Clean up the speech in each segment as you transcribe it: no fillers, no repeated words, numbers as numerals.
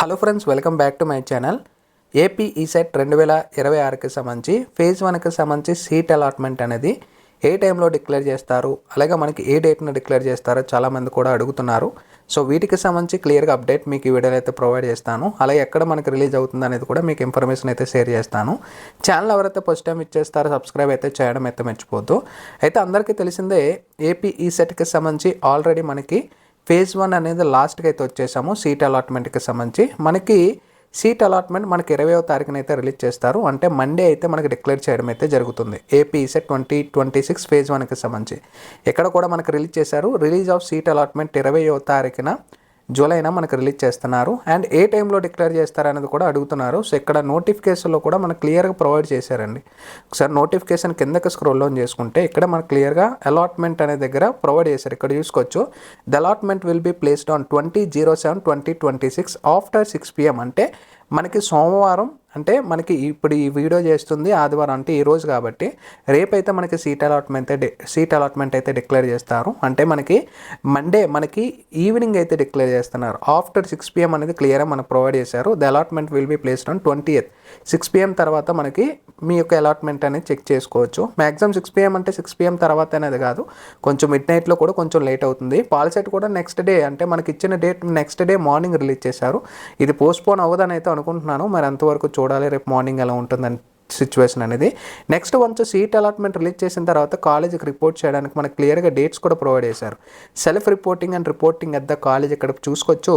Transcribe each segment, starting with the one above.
Hello friends, welcome back to my channel. AP ECET 2026కి సంబంధించి phase 1కి సంబంధించి సీట్ అలాట్మెంట్ అనేది ఏ టైంలో డిక్లేర్ చేస్తారు, అలాగే మనకి ఏ డేట్ను డిక్లేర్ చేస్తారో చాలామంది కూడా అడుగుతున్నారు. సో వీటికి సంబంధించి క్లియర్గా అప్డేట్ మీకు ఈ వీడియోలో అయితే ప్రొవైడ్ చేస్తాను. అలాగే ఎక్కడ మనకి రిలీజ్ అవుతుంది అనేది కూడా మీకు ఇన్ఫర్మేషన్ అయితే షేర్ చేస్తాను. ఛానల్ ఎవరైతే ఫస్ట్ టైం ఇచ్చేస్తారో సబ్స్క్రైబ్ అయితే చేయడం అయితే మర్చిపోద్దు. అయితే అందరికీ తెలిసిందే, ఏపీ ఈసెట్కి సంబంధించి ఆల్రెడీ మనకి ఫేజ్ 1 అనేది లాస్ట్కి అయితే వచ్చేసాము. సీట్ అలాట్మెంట్కి సంబంధించి మనకి సీట్ అలాట్మెంట్ మనకి 20వ తారీఖున అయితే రిలీజ్ చేస్తారు. అంటే మండే అయితే మనకి డిక్లేర్ చేయడం అయితే జరుగుతుంది. ఏపీ ఈసెట్ 2026 ఫేజ్ 1కి సంబంధించి ఎక్కడ కూడా మనకి రిలీజ్ చేశారు. రిలీజ్ ఆఫ్ సీట్ అలాట్మెంట్ 20వ తారీఖున జూలైన మనకు రిలీజ్ చేస్తున్నారు. అండ్ ఏ టైంలో డిక్లేర్ చేస్తారనేది కూడా అడుగుతున్నారు. సో ఇక్కడ నోటిఫికేషన్లో కూడా మనకు క్లియర్గా ప్రొవైడ్ చేశారండి. ఒకసారి నోటిఫికేషన్ కిందకి స్క్రోల్ డౌన్ చేసుకుంటే ఇక్కడ మనకు క్లియర్గా అలాట్మెంట్ అనే దగ్గర ప్రొవైడ్ చేశారు. ఇక్కడ చూసుకోవచ్చు, the allotment will be placed on 20/07/2026 after 6 PM. అంటే మనకి సోమవారం, అంటే మనకి ఇప్పుడు ఈ వీడియో చేస్తుంది ఆదివారం, అంటే ఈరోజు కాబట్టి రేపైతే మనకి సీట్ అలాట్మెంట్ అయితే డిక్లేర్ చేస్తారు. అంటే మనకి మండే మనకి ఈవినింగ్ అయితే డిక్లేర్ చేస్తున్నారు. ఆఫ్టర్ 6 PM అనేది క్లియర్గా మనకు ప్రొవైడ్ చేశారు. The allotment will be placed on 20th 6 PM తర్వాత మనకి మీ యొక్క అలాట్మెంట్ అనేది చెక్ చేసుకోవచ్చు. మ్యాక్సిమం 6 PM అంటే 6 PM తర్వాత అనేది కాదు, కొంచెం మిడ్ నైట్లో కూడా కొంచెం లేట్ అవుతుంది. పాల్సెట్ కూడా నెక్స్ట్ డే, అంటే మనకి ఇచ్చిన date next day morning release చేశారు. ఇది పోస్ట్పోన్ అవ్వదని అయితే అనుకుంటున్నాను. మరి అంతవరకు చూడాలి రేపు మార్నింగ్ ఎలా ఉంటుందని సిచ్యువేషన్ అనేది. Next once seat allotment release చేసిన తర్వాత కాలేజీకి రిపోర్ట్ చేయడానికి మనకు క్లియర్గా డేట్స్ కూడా ప్రొవైడ్ చేశారు. Self reporting and reporting at the college ఇక్కడ చూసుకోవచ్చు.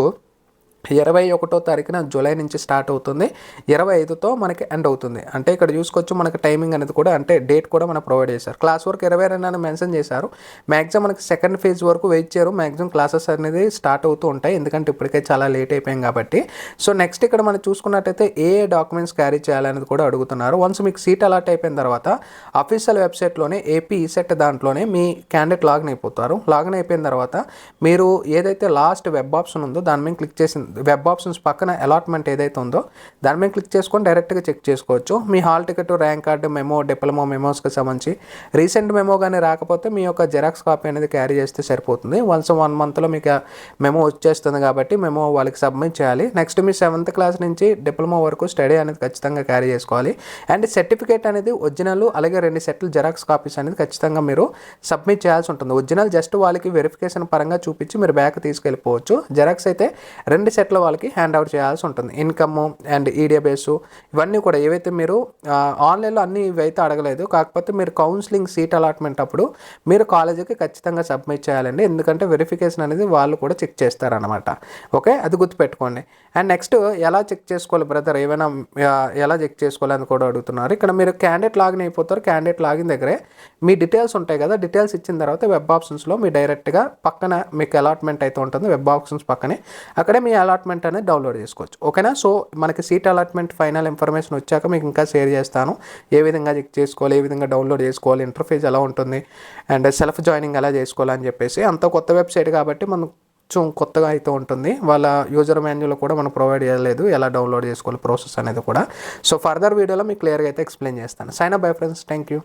21వ తారీఖున జూలై నుంచి స్టార్ట్ అవుతుంది, 25తో మనకి ఎండ్ అవుతుంది. అంటే ఇక్కడ చూసుకోవచ్చు మనకి టైమింగ్ అనేది కూడా, అంటే డేట్ కూడా మనకు ప్రొవైడ్ చేశారు. క్లాస్ వర్క్ 22 అని మెన్షన్ చేశారు. మ్యాక్సిమం మనకి సెకండ్ ఫేజ్ వరకు వెయిట్ చేయరు. మ్యాక్సిమం క్లాసెస్ అనేది స్టార్ట్ అవుతూ ఉంటాయి, ఎందుకంటే ఇప్పటికే చాలా లేట్ అయిపోయాం కాబట్టి. సో నెక్స్ట్ ఇక్కడ మనం చూసుకున్నట్టయితే ఏ డాక్యుమెంట్స్ క్యారీ చేయాలనేది కూడా అడుగుతున్నారు. వన్స్ మీకు సీట్ అలాట్ అయిపోయిన తర్వాత అఫీషియల్ వెబ్సైట్లోనే ఏపీ ఈసెట్ దాంట్లోనే మీ క్యాండిడేట్ లాగిన్ అయిపోతారు. లాగిన్ అయిపోయిన తర్వాత మీరు ఏదైతే లాస్ట్ వెబ్ ఆప్షన్ ఉందో దాని మీద క్లిక్ చేసిన వెబ్ ఆప్షన్స్ పక్కన అలాట్మెంట్ ఏదైతే ఉందో దాని మీద క్లిక్ చేసుకొని డైరెక్ట్గా చెక్ చేసుకోవచ్చు. మీ hall ticket, rank card, memo, diploma మెమోస్కి సంబంధించి రీసెంట్ మెమో కానీ రాకపోతే మీ యొక్క జెరాక్స్ కాపీ అనేది క్యారీ చేస్తే సరిపోతుంది. వన్స్ 1 monthలో మీకు మెమో వచ్చేస్తుంది కాబట్టి మెమో వాళ్ళకి సబ్మిట్ చేయాలి. నెక్స్ట్ మీ 7th క్లాస్ నుంచి డిప్లొమా వరకు స్టడీ అనేది ఖచ్చితంగా క్యారీ చేసుకోవాలి. అండ్ సర్టిఫికేట్ అనేది ఒరిజినల్, అలాగే 2 సెట్లు జెరాక్స్ కాపీస్ అనేది ఖచ్చితంగా మీరు సబ్మిట్ చేయాల్సి ఉంటుంది. ఒరిజినల్ జస్ట్ వాళ్ళకి వెరిఫికేషన్ పరంగా చూపించి మీరు బ్యాక్ తీసుకెళ్ళిపోవచ్చు. జెరాక్స్ అయితే 2 సెట్లు వాళ్ళకి హ్యాండ్ అవుట్ చేయాల్సి ఉంటుంది. ఇన్కమ్ అండ్ ఈడియబేస్ ఇవన్నీ కూడా ఏవైతే మీరు ఆన్లైన్లో అన్ని ఇవైతే అడగలేదు, కాకపోతే మీరు కౌన్సిలింగ్ సీట్ అలాట్మెంట్ అప్పుడు మీరు కాలేజీకి ఖచ్చితంగా సబ్మిట్ చేయాలండి. ఎందుకంటే వెరిఫికేషన్ అనేది వాళ్ళు కూడా చెక్ చేస్తారనమాట. ఓకే, అది గుర్తుపెట్టుకోండి. అండ్ నెక్స్ట్ ఎలా చెక్ చేసుకోవాలి బ్రదర్, ఏమైనా ఎలా చెక్ చేసుకోవాలి అని కూడా అడుగుతున్నారు. ఇక్కడ మీరు క్యాండిడేట్ లాగిన్ అయిపోతారు. క్యాండిడేట్ లాగిన్ దగ్గరే మీ డీటెయిల్స్ ఉంటాయి కదా, డీటెయిల్స్ ఇచ్చిన తర్వాత వెబ్ ఆప్షన్స్లో మీ డైరెక్ట్గా పక్కన మీకు అలాట్మెంట్ అయితే ఉంటుంది. వెబ్ ఆప్షన్స్ పక్కనే అక్కడే మీ అలాట్మెంట్ అనేది డౌన్లోడ్ చేసుకోవచ్చు. ఓకేనా. సో మనకి సీట్ అలాట్మెంట్ ఫైనల్ ఇన్ఫర్మేషన్ వచ్చాక మీకు ఇంకా షేర్ చేస్తాను. ఏ విధంగా చెక్ చేసుకోవాలి, ఏ విధంగా డౌన్లోడ్ చేసుకోవాలి, ఇంటర్ఫేస్ ఎలా ఉంటుంది, అండ్ సెల్ఫ్ జాయినింగ్ ఎలా చేసుకోవాలని చెప్పేసి. అంత కొత్త వెబ్సైట్ కాబట్టి మనం కొంచెం కొత్తగా అయితే ఉంటుంది. వాళ్ళ యూజర్ మాన్యువల్ కూడా మనం ప్రొవైడ్ చేయలేదు, ఎలా డౌన్లోడ్ చేసుకోవాలి ప్రాసెస్ అనేది కూడా. సో ఫర్దర్ వీడియోలో మీకు క్లియర్గా అయితే ఎక్స్ప్లెయిన్ చేస్తాను. Sign up bye friends, thank you.